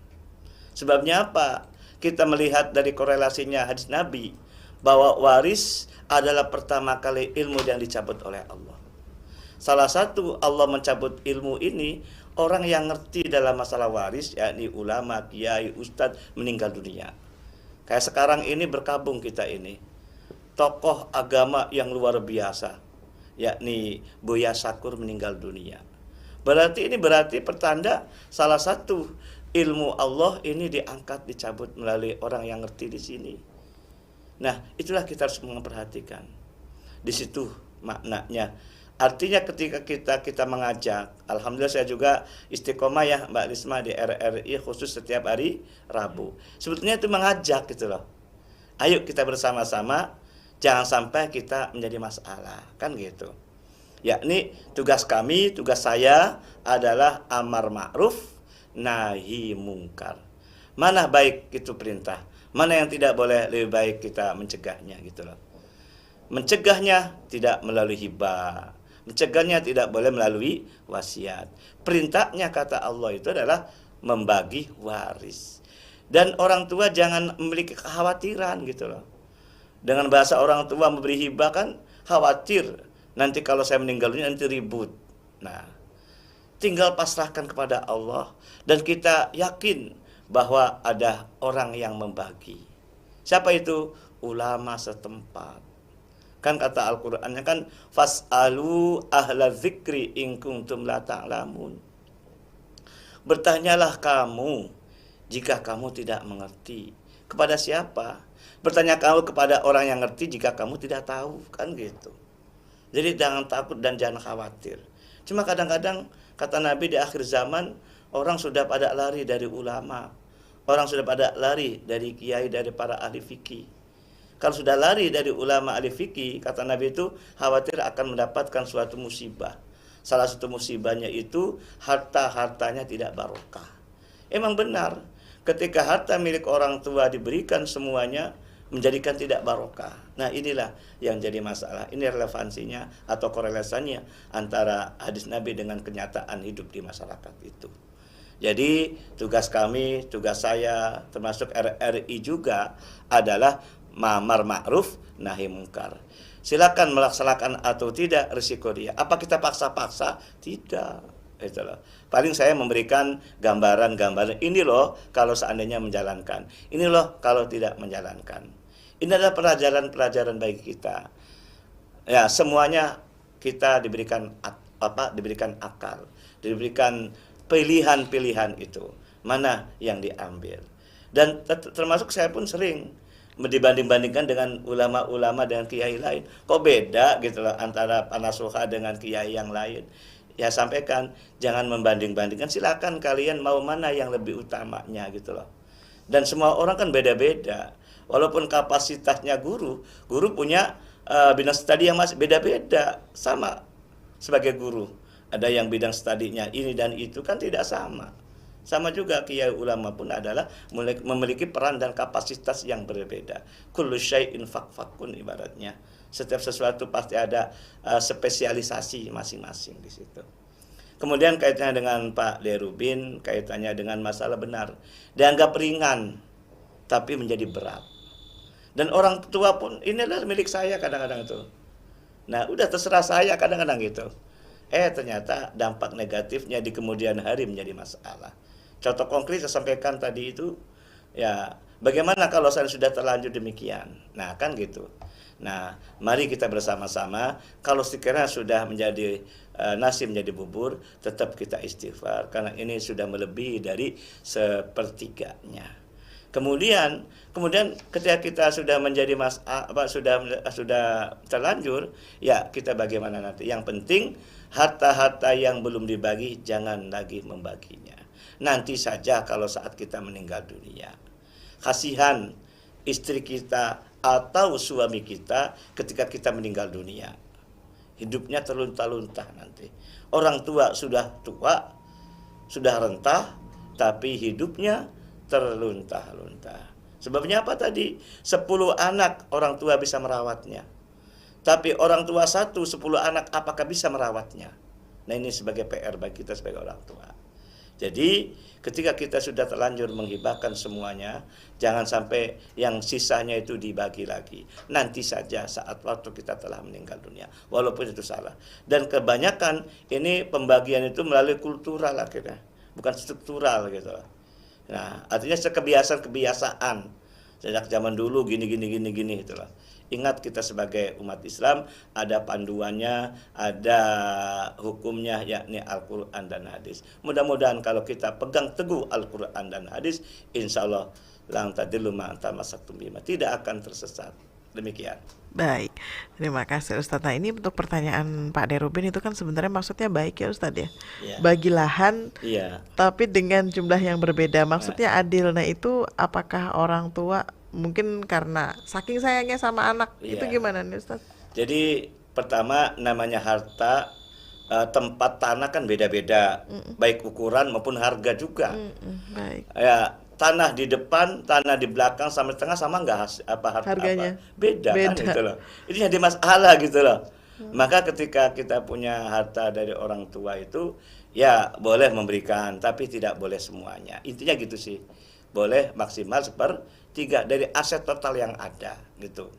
Sebabnya apa? Kita melihat dari korelasinya hadis Nabi bahwa waris adalah pertama kali ilmu yang dicabut oleh Allah. Salah satu Allah mencabut ilmu ini orang yang ngerti dalam masalah waris, yakni ulama, kiai, ustadz meninggal dunia. Kayak sekarang ini berkabung kita ini tokoh agama yang luar biasa, yakni Buya Sakur meninggal dunia. Berarti pertanda salah satu ilmu Allah ini diangkat, dicabut melalui orang yang ngerti di sini. Nah, itulah kita harus memperhatikan. Di situ maknanya. Artinya ketika kita mengajak, alhamdulillah saya juga istiqomah ya Mbak Risma di RRI khusus setiap hari Rabu. Sebetulnya itu mengajak gitu loh. Ayo kita bersama-sama, jangan sampai kita menjadi masalah, kan gitu. Yakni tugas saya adalah amar ma'ruf nahi mungkar. Mana baik itu perintah, mana yang tidak boleh, lebih baik kita mencegahnya gitu loh. Mencegahnya tidak melalui hibah, mencegahnya tidak boleh melalui wasiat. Perintahnya kata Allah itu adalah membagi waris. Dan orang tua jangan memiliki kekhawatiran gitu loh. Dengan bahasa orang tua memberi hibah kan khawatir nanti kalau saya meninggal dunia nanti ribut. Nah, tinggal pasrahkan kepada Allah dan kita yakin bahwa ada orang yang membagi. Siapa itu? Ulama setempat. Kan kata Al-Qur'annya kan fas'alu ahla dzikri in kuntum la ta'lamun. Bertanyalah kamu jika kamu tidak mengerti. Kepada siapa? Bertanya kamu kepada orang yang ngerti jika kamu tidak tahu, kan gitu. Jadi jangan takut dan jangan khawatir. Cuma kadang-kadang kata Nabi di akhir zaman orang sudah pada lari dari ulama. Orang sudah pada lari dari kiai, dari para ahli fikih. Kalau sudah lari dari ulama ahli fikih, kata Nabi itu khawatir akan mendapatkan suatu musibah. Salah satu musibahnya itu harta-hartanya tidak barokah. Emang benar, ketika harta milik orang tua diberikan semuanya, menjadikan tidak barokah. Nah, inilah yang jadi masalah. Ini relevansinya atau korelasinya antara hadis Nabi dengan kenyataan hidup di masyarakat itu. Jadi tugas kami, tugas saya, termasuk RRI juga adalah ma'amar ma'ruf nahi mungkar. Silakan melaksanakan atau tidak, risiko dia. Apa kita paksa-paksa? Tidak. Itulah. Paling saya memberikan gambaran-gambaran. Ini loh kalau seandainya menjalankan. Ini loh kalau tidak menjalankan. Ini adalah pelajaran-pelajaran bagi kita. Ya, semuanya kita diberikan diberikan akal, diberikan pilihan-pilihan itu. Mana yang diambil. Dan termasuk saya pun sering dibanding-bandingkan dengan ulama-ulama dengan kiai lain. Kok beda gitu loh antara Panasuha dengan kiai yang lain. Ya sampaikan, jangan membanding-bandingkan. Silakan kalian mau mana yang lebih utamanya gitu loh. Dan semua orang kan beda-beda. Walaupun kapasitasnya guru punya bidang studi yang masih beda-beda. Sama sebagai guru. Ada yang bidang studinya ini dan itu kan tidak sama. Sama juga kiai ulama pun adalah memiliki peran dan kapasitas yang berbeda. Kullu syai'in fakun ibaratnya. Setiap sesuatu pasti ada spesialisasi masing-masing di situ. Kemudian kaitannya dengan Pak Derubin, kaitannya dengan masalah benar. Dianggap ringan, tapi menjadi berat. Dan orang tua pun, ini adalah milik saya kadang-kadang itu. Nah, udah terserah saya kadang-kadang gitu. Ternyata dampak negatifnya di kemudian hari menjadi masalah. Contoh konkret saya sampaikan tadi itu, ya bagaimana kalau saya sudah terlanjur demikian? Nah, kan gitu. Nah, mari kita bersama-sama, kalau sekiranya sudah menjadi nasi menjadi bubur, tetap kita istighfar, karena ini sudah melebihi dari sepertiganya. Kemudian ketika kita sudah menjadi sudah terlanjur, ya kita bagaimana nanti? Yang penting harta-harta yang belum dibagi jangan lagi membaginya. Nanti saja kalau saat kita meninggal dunia. Kasihan istri kita atau suami kita ketika kita meninggal dunia. Hidupnya terlunta-lunta nanti. Orang tua, sudah rentah, tapi hidupnya terlunta-lunta. Sebabnya apa tadi? 10 anak orang tua bisa merawatnya. Tapi orang tua 10 anak apakah bisa merawatnya? Nah, ini sebagai PR bagi kita sebagai orang tua. Jadi ketika kita sudah terlanjur menghibahkan semuanya, jangan sampai yang sisanya itu dibagi lagi. Nanti saja saat waktu kita telah meninggal dunia. Walaupun itu salah. Dan kebanyakan ini pembagian itu melalui kultural akhirnya. Bukan struktural gitu. Nah, artinya kebiasaan. Sejak zaman dulu gini itulah. Ingat kita sebagai umat Islam ada panduannya, ada hukumnya yakni Al-Quran dan hadis. Mudah-mudahan kalau kita pegang teguh Al-Quran dan hadis, insya Allah lang tadillu ma tamassaktum bima, tidak akan tersesat. Demikian.
Baik, terima kasih Ustadz. Nah, ini untuk pertanyaan Pak Derubin itu kan sebenarnya maksudnya baik ya Ustadz ya. Bagi lahan, tapi dengan jumlah yang berbeda. Maksudnya adil. Nah, itu apakah orang tua mungkin karena saking sayangnya sama anak, itu gimana nih Ustadz?
Jadi pertama namanya harta, tempat tanah kan beda-beda, baik ukuran maupun harga juga.
Baik.
Ya, tanah di depan, tanah di belakang sama di tengah sama nggak
harganya?
Beda kan gitu loh. Ini jadi masalah gitu loh. Maka ketika kita punya harta dari orang tua itu, ya boleh memberikan, tapi tidak boleh semuanya. Intinya gitu sih. Boleh maksimal 1/3 dari aset total yang ada gitu.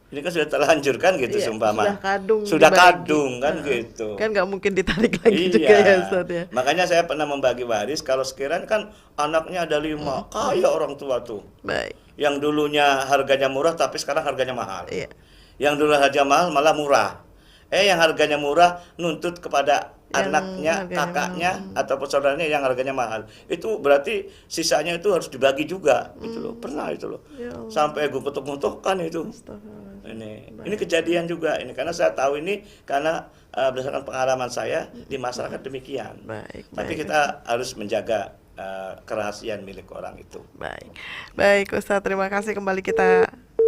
Ini kan sudah terlanjur kan gitu, sumpama. Sudah kadung kan gitu.
Kan nggak mungkin ditarik lagi juga ya Ustaz ya.
Makanya saya pernah membagi waris, kalau sekiranya kan anaknya ada 5, kaya orang tua tuh.
Baik.
Yang dulunya harganya murah tapi sekarang harganya mahal.
Iya.
Yang dulu harga mahal malah murah. Yang harganya murah nuntut kepada anaknya, kakaknya, ataupun saudaranya yang harganya mahal. Itu berarti sisanya itu harus dibagi juga, gitu loh. Pernah itu loh. Sampai gue kutuk-kutukkan itu. Ini kejadian juga ini, karena saya tahu ini karena berdasarkan pengalaman saya di masyarakat demikian. Tapi kita harus menjaga kerahasiaan milik orang itu.
Baik Ustaz, terima kasih. Kembali kita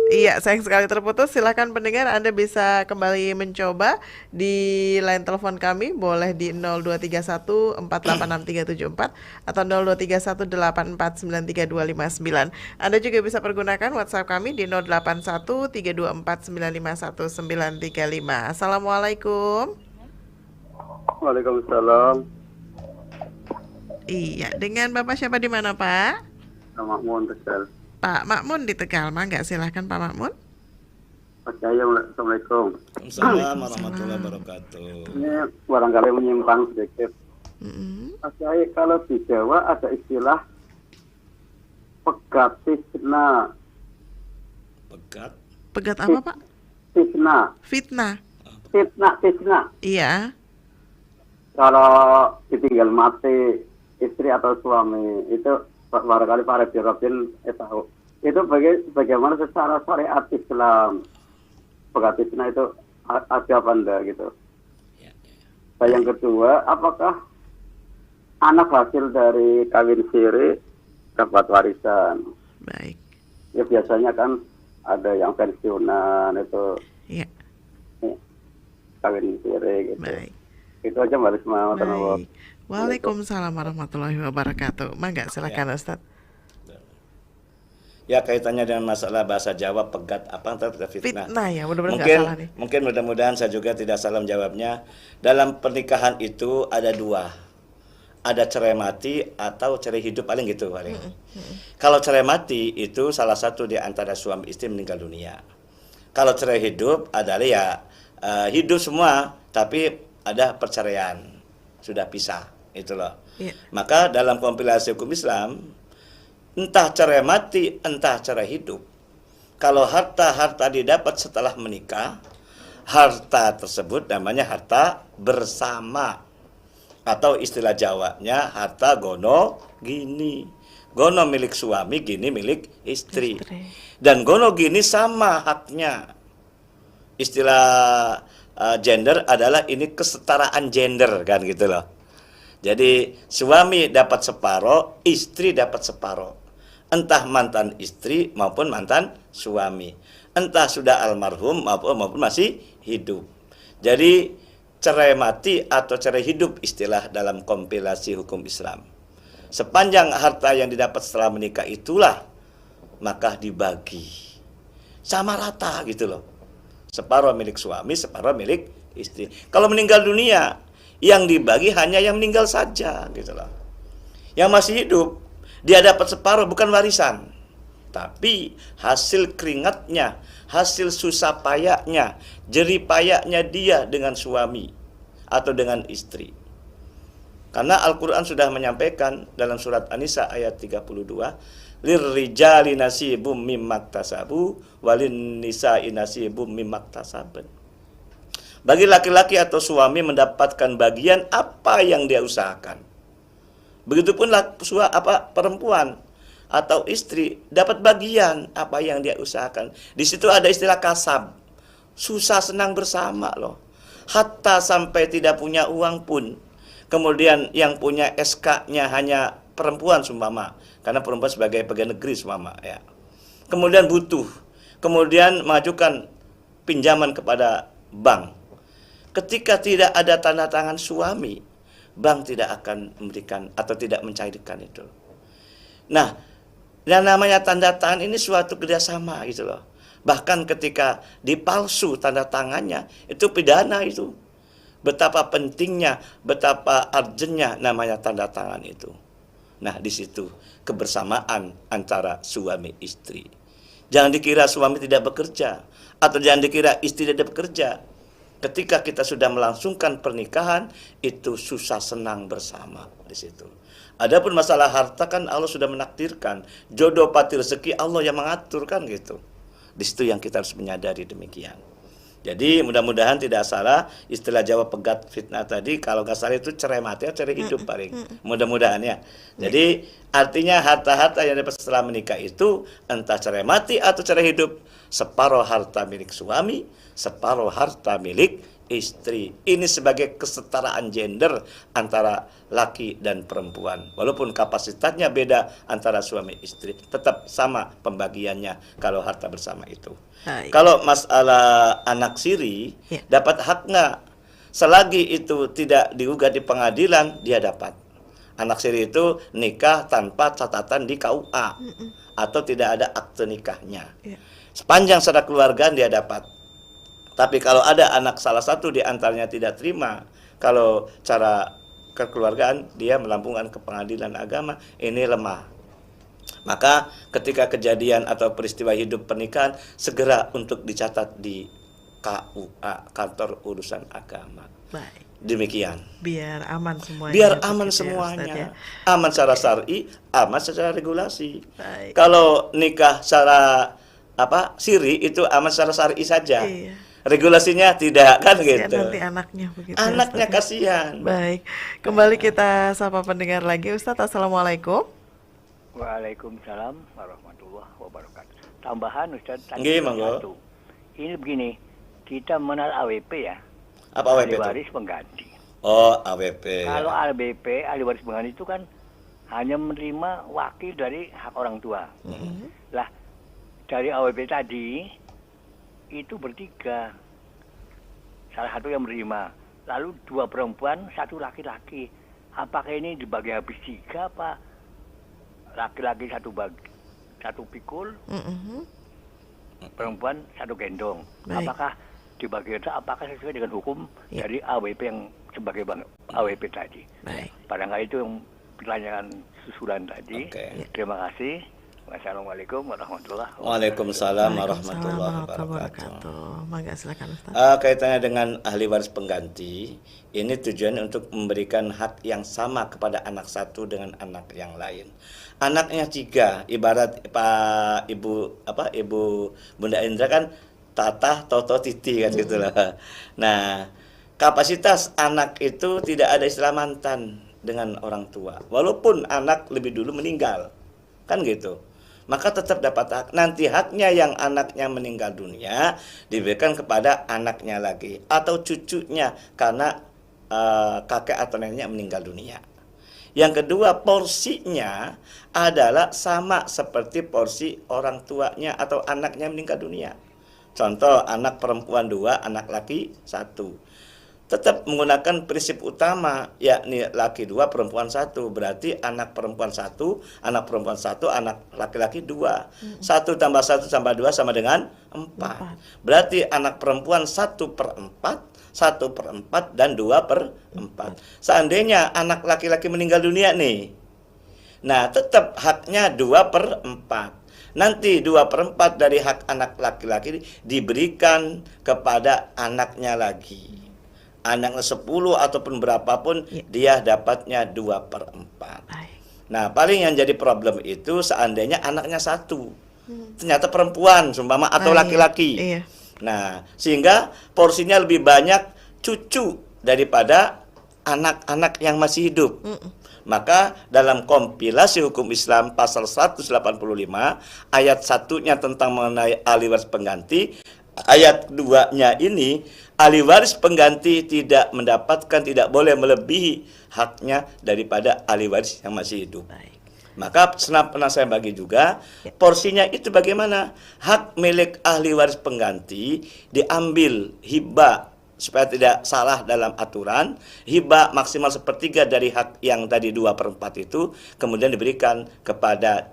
Iya, sayang sekali terputus. Silakan pendengar, Anda bisa kembali mencoba di line telepon kami, boleh di 0231 486 374 atau 0231 849 Anda juga bisa pergunakan WhatsApp kami di 081 324 951 935. Assalamualaikum.
Waalaikumsalam.
Iya, dengan Bapak siapa di mana, Pak?
Makmun Tegal.
Pak Makmun di Tegal, mangga silahkan Pak Makmun.
Pak Cahaya, Assalamualaikum.
Assalamualaikum warahmatullahi wabarakatuh.
Ini barangkali menyimpang sedikit. Pak Cahaya, kalau di Jawa ada istilah pegat tisna.
Pegat.
Pegat apa, Pak?
Tisna.
Fitnah.
Tisna.
Iya.
Kalau ditinggal mati istri atau suami, itu barangkali Pak Rabi Robin tahu. Itu bagaimana secara syariat Islam pegat tisna itu ada apa enggak gitu. Nah, yang kedua, apakah anak hasil dari kawin siri dapat warisan?
Baik.
Ya biasanya kan ada yang pensiunan itu.
Iya.
Kawin siri gitu.
Baik.
Itu aja Mbak Risma.
Baik. Waalaikumsalam warahmatullahi wabarakatuh. Mangga silakan Ustaz.
Ya, kaitannya dengan masalah bahasa Jawa pegat apa fitnah.
Fitnah ya, mudah-mudahan nggak salah nih.
Mungkin mudah-mudahan saya juga tidak salah menjawabnya. Dalam pernikahan itu ada dua. Ada cerai mati atau cerai hidup, paling gitu paling. Kalau cerai mati itu salah satu di antara suami istri meninggal dunia. Kalau cerai hidup adalah ya hidup semua tapi ada perceraian, sudah pisah, itu loh.
Iya.
Maka dalam kompilasi hukum Islam, entah cerai mati, entah cerai hidup, kalau harta didapat setelah menikah, harta tersebut namanya harta bersama, atau istilah Jawanya harta gono gini. Gono milik suami, gini milik istri. Dan gono gini sama haknya. Istilah gender adalah ini kesetaraan gender kan gitu loh. Jadi suami dapat separoh, istri dapat separoh. Entah mantan istri maupun mantan suami. Entah sudah almarhum maupun masih hidup. Jadi cerai mati atau cerai hidup istilah dalam kompilasi hukum Islam. Sepanjang harta yang didapat setelah menikah itulah maka dibagi sama rata gitu loh. Separuh milik suami, separuh milik istri. Kalau meninggal dunia, yang dibagi hanya yang meninggal saja gitu loh. Yang masih hidup, dia dapat separuh bukan warisan, tapi hasil keringatnya, hasil susah payahnya, jerih payahnya dia dengan suami atau dengan istri. Karena Al-Quran sudah menyampaikan dalam surat An-Nisa ayat 32, lirrijali nasibum mimmaktasabu walin nisa'i nasibum mimmaktasaben. Bagi laki-laki atau suami mendapatkan bagian apa yang dia usahakan. Begitupun perempuan atau istri dapat bagian apa yang dia usahakan. Di situ ada istilah kasab. Susah senang bersama loh. Hatta sampai tidak punya uang pun. Kemudian yang punya SK-nya hanya perempuan sumpama, karena perempuan sebagai pegawai negeri sumpama ya. Kemudian butuh, kemudian mengajukan pinjaman kepada bank. Ketika tidak ada tanda tangan suami, bank tidak akan memberikan atau tidak mencairkan itu. Nah, yang namanya tanda tangan ini suatu kerjasama gitu loh. Bahkan ketika dipalsu tanda tangannya, itu pidana itu. Betapa pentingnya, betapa urgentnya namanya tanda tangan itu. Nah, di situ kebersamaan antara suami istri. Jangan dikira suami tidak bekerja atau jangan dikira istri tidak bekerja. Ketika kita sudah melangsungkan pernikahan, itu susah senang bersama di situ. Adapun masalah harta kan Allah sudah menakdirkan, jodoh pati rezeki Allah yang mengatur kan gitu. Di situ yang kita harus menyadari demikian. Jadi mudah-mudahan tidak salah istilah Jawa pegat fitnah tadi, kalau nggak salah itu cerai mati atau cerai hidup paling. Mudah-mudahan ya. Jadi artinya harta-harta yang dapat setelah menikah itu entah cerai mati atau cerai hidup, separuh harta milik suami, separuh harta milik istri. Ini sebagai kesetaraan gender antara laki dan perempuan. Walaupun kapasitasnya beda antara suami istri, tetap sama pembagiannya kalau harta bersama itu.
Baik.
Kalau masalah anak siri, dapat hak nggak? Selagi itu tidak digugat di pengadilan, dia dapat. Anak siri itu nikah tanpa catatan di KUA atau tidak ada akte nikahnya. Sepanjang secara keluargaan dia dapat. Tapi kalau ada anak salah satu di antaranya tidak terima, kalau cara kekeluargaan dia melampungkan ke pengadilan agama, ini lemah. Maka ketika kejadian atau peristiwa hidup pernikahan, segera untuk dicatat di KUA, kantor urusan agama.
Baik.
Demikian.
Biar aman semuanya.
Biar aman
begitu ya,
semuanya.
Ustadz, ya.
Aman secara syar'i, aman secara regulasi.
Baik.
Kalau nikah secara siri itu aman secara syar'i saja.
Iya.
Regulasinya tidak, kan
Kasihan
gitu.
nanti anaknya begitu. ya,
Anaknya
Ustadz, ya.
kasihan.
Baik. Kembali kita sapa pendengar lagi, Ustadz. Assalamualaikum.
Waalaikumsalam warahmatullahi wabarakatuh. Tambahan Ustaz,
Nggih, monggo.
satu. Ini begini, kita mengenal AWP ya.
Apa
Ahli
AWP itu?
waris pengganti.
Oh, AWP.
Kalau
Ya.
AWP, ahli waris pengganti itu kan hanya menerima wakil dari hak orang tua. Lah, dari AWP tadi itu bertiga. Salah satu yang menerima. Lalu 2 perempuan, 1 laki-laki. Apakah ini dibagi habis 3 apa? Laki-laki 1 pikul, perempuan 1 gendong.
Baik.
Apakah dibagi itu apakah sesuai dengan hukum
Ya.
dari AWP yang sebagai AWP tadi?
Baik.
Barangkali itu yang pertanyaan susulan tadi.
Oke.
Terima kasih. Wassalamualaikum warahmatullahi wabarakatuh.
Waalaikumsalam
Waalaikumsalam
warahmatullahi
warahmatullahi
wabarakatuh.
wabarakatuh. Mangga silakan Ustaz.
Kaitannya dengan ahli waris pengganti, ini tujuannya untuk memberikan hak yang sama kepada anak satu dengan anak yang lain. Anaknya 3, ibarat Pak Ibu Bunda Indra kan Tata, Toto, Titi kan gitu loh. Nah, kapasitas anak itu tidak ada istilah mantan dengan orang tua. Walaupun anak lebih dulu meninggal. Kan gitu. Maka tetap dapat hak. Nanti haknya yang anaknya meninggal dunia diberikan kepada anaknya lagi atau cucunya karena kakek atau neneknya meninggal dunia. Yang kedua, porsinya adalah sama seperti porsi orang tuanya atau anaknya meninggal dunia. Contoh, anak perempuan 2, anak laki 1. Tetap menggunakan prinsip utama, yakni laki 2, perempuan 1. Berarti anak perempuan 1, anak perempuan 1, anak laki-laki 2. 1 tambah 1 tambah 2 sama dengan 4. Berarti anak perempuan 1/4, 1/4 dan 2/4. Seandainya anak laki-laki meninggal dunia nih, nah tetap haknya 2/4. Nanti 2/4 dari hak anak laki-laki diberikan kepada anaknya lagi. Anaknya 10 ataupun berapapun, dia dapatnya 2/4. Nah, paling yang jadi problem itu seandainya anaknya 1, ternyata perempuan, sumpama atau laki-laki.
Iya.
Nah, sehingga porsinya lebih banyak cucu daripada anak-anak yang masih hidup. Maka dalam kompilasi hukum Islam pasal 185 ayat 1-nya tentang mengenai ahli waris pengganti, ayat 2-nya ini ahli waris pengganti tidak tidak boleh melebihi haknya daripada ahli waris yang masih hidup. Maka pernah saya bagi juga porsinya itu bagaimana? Hak milik ahli waris pengganti diambil hibah supaya tidak salah dalam aturan, hibah maksimal 1/3 dari hak yang tadi 2/4 itu kemudian diberikan kepada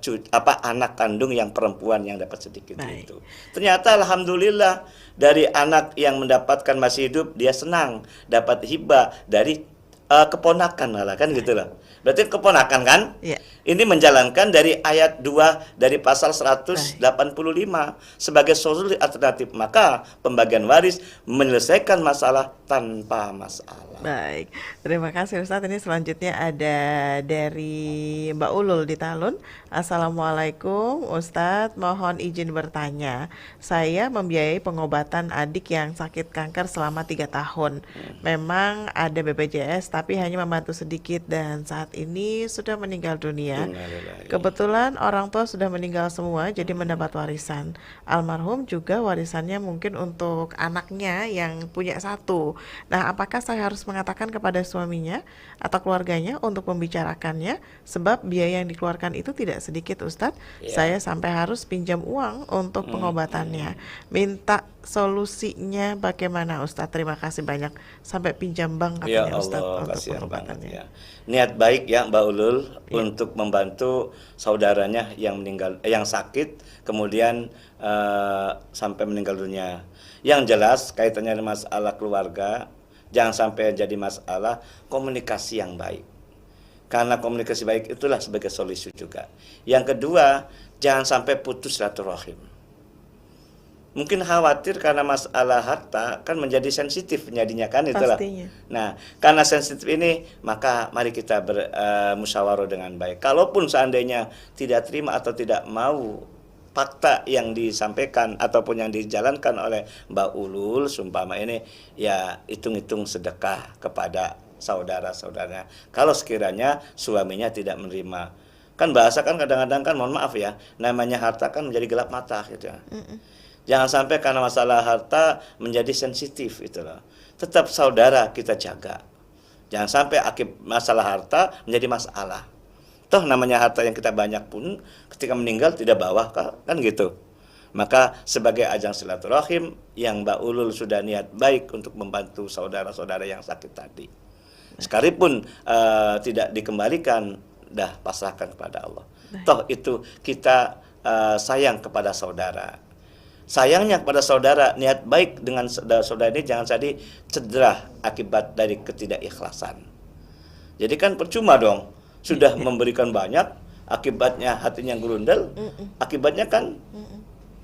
anak kandung yang perempuan yang dapat sedikit itu. Ternyata alhamdulillah dari anak yang mendapatkan masih hidup dia senang dapat hibah dari keponakan malah kan gitu loh. Berarti keponakan kan?
Iya.
Ini menjalankan dari ayat 2 dari pasal 185 sebagai solusi alternatif. Maka pembagian waris menyelesaikan masalah tanpa masalah.
Baik, terima kasih Ustadz. Ini selanjutnya ada dari Mbak Ulul di Talun. Assalamualaikum Ustadz, mohon izin bertanya. Saya membiayai pengobatan adik yang sakit kanker selama 3 tahun. Memang ada BPJS tapi hanya membantu sedikit dan saat ini sudah meninggal dunia.
Innalillahi.
Kebetulan orang tua sudah meninggal semua, jadi mendapat warisan. Almarhum juga warisannya mungkin untuk anaknya yang punya satu. Nah, apakah saya harus mengatakan kepada suaminya atau keluarganya untuk membicarakannya? Sebab biaya yang dikeluarkan itu tidak sedikit, Ustadz. Saya sampai harus pinjam uang untuk pengobatannya. Minta solusinya bagaimana, Ustadz? Terima kasih banyak. Sampai pinjam bank
Ya
katanya, Ustadz,
Allah,
untuk
kasihan banget
pengobatannya.
ya. Niat baik ya Mbak Ulul untuk membantu saudaranya yang meninggal, yang sakit, kemudian sampai meninggal dunia. Yang jelas kaitannya dengan masalah keluarga, jangan sampai jadi masalah komunikasi yang baik. Karena komunikasi baik itulah sebagai solusi juga. Yang kedua, jangan sampai putus silaturahim. Mungkin khawatir karena masalah harta kan menjadi sensitif jadinya kan itulah.
Pastinya.
Nah, karena sensitif ini maka mari kita bermusyawarah dengan baik. Kalaupun seandainya tidak terima atau tidak mau fakta yang disampaikan ataupun yang dijalankan oleh Mbak Ulul sumpama ini, ya hitung-hitung sedekah kepada saudara-saudaranya. Kalau sekiranya suaminya tidak menerima. Kan bahasa kan kadang-kadang kan mohon maaf ya, namanya harta kan menjadi gelap mata gitu ya. Jangan sampai karena masalah harta menjadi sensitif itu loh. Tetap saudara kita jaga. Jangan sampai akibat masalah harta menjadi masalah. Toh namanya harta yang kita banyak pun ketika meninggal tidak bawa kan gitu. Maka sebagai ajang silaturahim yang Mbak Ulul sudah niat baik untuk membantu saudara-saudara yang sakit tadi. Sekalipun tidak dikembalikan, dah pasrahkan kepada Allah. Toh itu kita sayang kepada saudara. Sayangnya kepada saudara, niat baik dengan saudara ini jangan jadi cedera akibat dari ketidakikhlasan. Jadi kan percuma dong, sudah memberikan banyak, akibatnya hatinya gerundel, akibatnya kan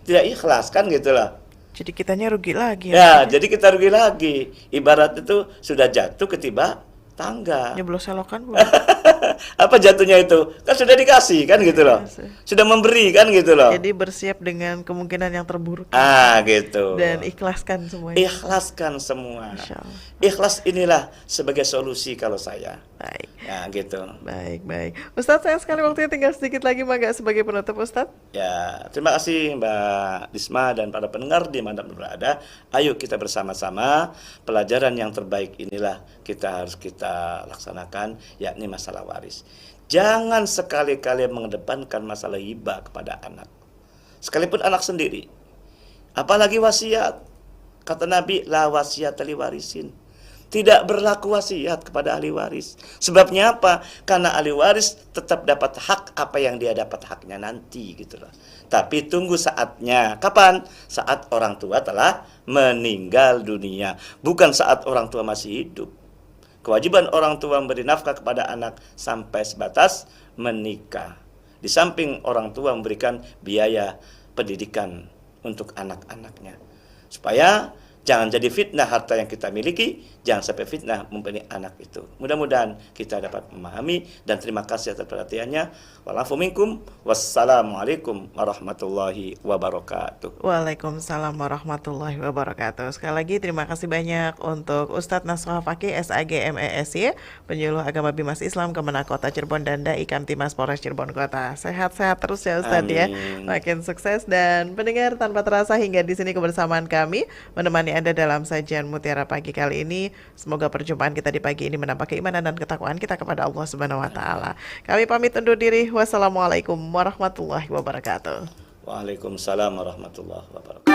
tidak ikhlas kan gitulah.
Jadi kitanya rugi lagi
Ya, jadi kita rugi lagi. Ibarat itu sudah jatuh ketiba tangga.
Nyeblos selokan belum?
Apa jatuhnya itu? Kan sudah dikasih kan gitu loh. Sudah memberi kan gitu loh.
Jadi bersiap dengan kemungkinan yang terburuk.
Gitu.
Dan ikhlaskan semuanya.
Ikhlaskan semua.
Insya Allah.
Ikhlas inilah sebagai solusi kalau saya.
Baik.
Ya gitu.
Baik. Ustadz, sayang sekali waktunya tinggal sedikit lagi, Mangga sebagai penutup, Ustadz.
Ya, terima kasih Mbak Disma dan para pendengar di mana berada. Ayo kita bersama-sama pelajaran yang terbaik inilah harus kita laksanakan, yakni masalah waris. Jangan sekali-kali mengedepankan masalah hibah kepada anak, sekalipun anak sendiri. Apalagi wasiat. Kata Nabi, la wasiat li warisin. Tidak berlaku wasiat kepada ahli waris. Sebabnya apa? Karena ahli waris tetap dapat hak apa yang dia dapat haknya nanti gitu loh. Tapi tunggu saatnya. Kapan? Saat orang tua telah meninggal dunia, bukan saat orang tua masih hidup. Kewajiban orang tua memberi nafkah kepada anak sampai sebatas menikah. Di samping orang tua memberikan biaya pendidikan untuk anak-anaknya. Supaya jangan jadi fitnah harta yang kita miliki, jangan sampai fitnah mempunyai anak itu. Mudah-mudahan kita dapat memahami dan terima kasih atas perhatiannya. Wa'alafu minkum, wassalamualaikum warahmatullahi wabarakatuh.
Waalaikumsalam warahmatullahi wabarakatuh. Sekali lagi terima kasih banyak untuk Ustadz Nasrullah Fakih SAG MESY, penyuluh agama Bimas Islam Kemenak Kota Cirebon dan Dai Kamtimas Polres Cirebon Kota. Sehat-sehat terus ya Ustadz ya. Makin sukses dan pendengar, tanpa terasa hingga di sini kebersamaan kami menemani Anda dalam sajian Mutiara Pagi kali ini. Semoga perjumpaan kita di pagi ini menambah keimanan dan ketakwaan kita kepada Allah Subhanahu wa taala. Kami pamit undur diri. Wassalamualaikum warahmatullahi wabarakatuh.
Waalaikumsalam warahmatullahi wabarakatuh.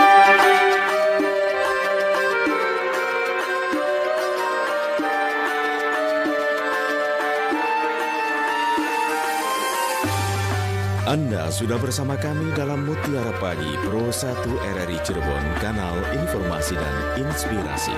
Anda sudah bersama kami dalam Mutiara Pagi Pro 1 RRI Cirebon, kanal informasi dan inspirasi.